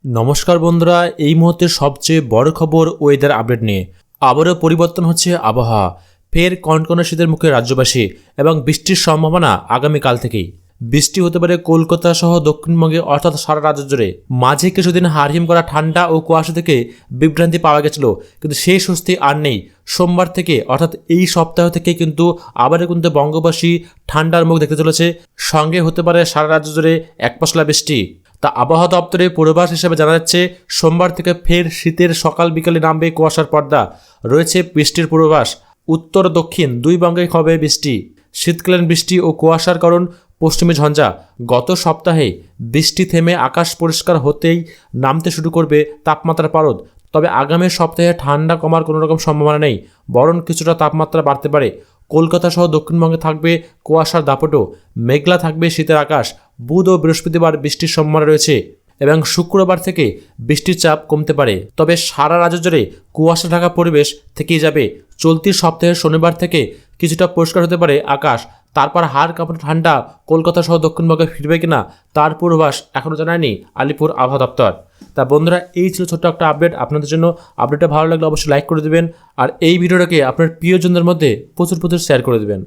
নমস্কার বন্ধুরা, এই মুহূর্তে সবচেয়ে বড় খবর ওয়েদার আপডেট নিয়ে। আবারও পরিবর্তন হচ্ছে আবহাওয়া, ফের কনকনে শীতের মুখে রাজ্যবাসী এবং বৃষ্টির সম্ভাবনা আগামীকাল থেকেই। বৃষ্টি হতে পারে কলকাতা সহ দক্ষিণবঙ্গে অর্থাৎ সারা রাজ্য জুড়ে। মাঝে কিছুদিন হাড়হিম করা ঠান্ডা ও কুয়াশা থেকে বিভ্রান্তি পাওয়া গেছিল, কিন্তু সেই স্বস্তি আর নেই। সোমবার থেকে অর্থাৎ এই সপ্তাহ থেকে কিন্তু আবারও কিন্তু বঙ্গবাসী ঠান্ডার মুখ দেখতে চলেছে। সঙ্গে হতে পারে সারা রাজ্য জুড়ে এক পশলা বৃষ্টি। তা আবহাওয়া দপ্তরের পূর্বাভাস হিসেবে জানা যাচ্ছে, সোমবার থেকে ফের শীতের সকাল বিকালে নামবে কুয়াশার পর্দা। রয়েছে বৃষ্টির পূর্বাভাস। উত্তর দক্ষিণ দুই বঙ্গে হবে বৃষ্টি। শীতকালীন বৃষ্টি ও কুয়াশার কারণ পশ্চিমী ঝঞ্ঝা। গত সপ্তাহে বৃষ্টি থেমে আকাশ পরিষ্কার হতেই নামতে শুরু করবে তাপমাত্রার পারদ। তবে আগামী সপ্তাহে ঠান্ডা কমার কোনো রকম সম্ভাবনা নেই, বরং কিছুটা তাপমাত্রা বাড়তে পারে। কলকাতা সহ দক্ষিণবঙ্গে থাকবে কুয়াশার দাপটও, মেঘলা থাকবে শীতের আকাশ। বুধ ও বৃহস্পতিবার বৃষ্টির সম্ভাবনা রয়েছে এবং শুক্রবার থেকে বৃষ্টির চাপ কমতে পারে। তবে সারা রাজ্য জুড়ে কুয়াশা ঢাকা পরিবেশ থেকেই যাবে। চলতি সপ্তাহের শনিবার থেকে কিছুটা পরিষ্কার হতে পারে আকাশ, তারপর হাড় কাঁপানো ঠান্ডা কলকাতা সহ দক্ষিণবঙ্গে ফিরবে কিনা তার পূর্বাভাস এখনও জানায়নি আলিপুর আবহাওয়া দপ্তর। তা বন্ধুরা, এই ছিল ছোট্ট একটা আপডেট আপনাদের জন্য। আপডেটটা ভালো লাগলে অবশ্যই লাইক করে দেবেন আর এই ভিডিওটাকে আপনার প্রিয়জনদের মধ্যে প্রচুর শেয়ার করে দেবেন।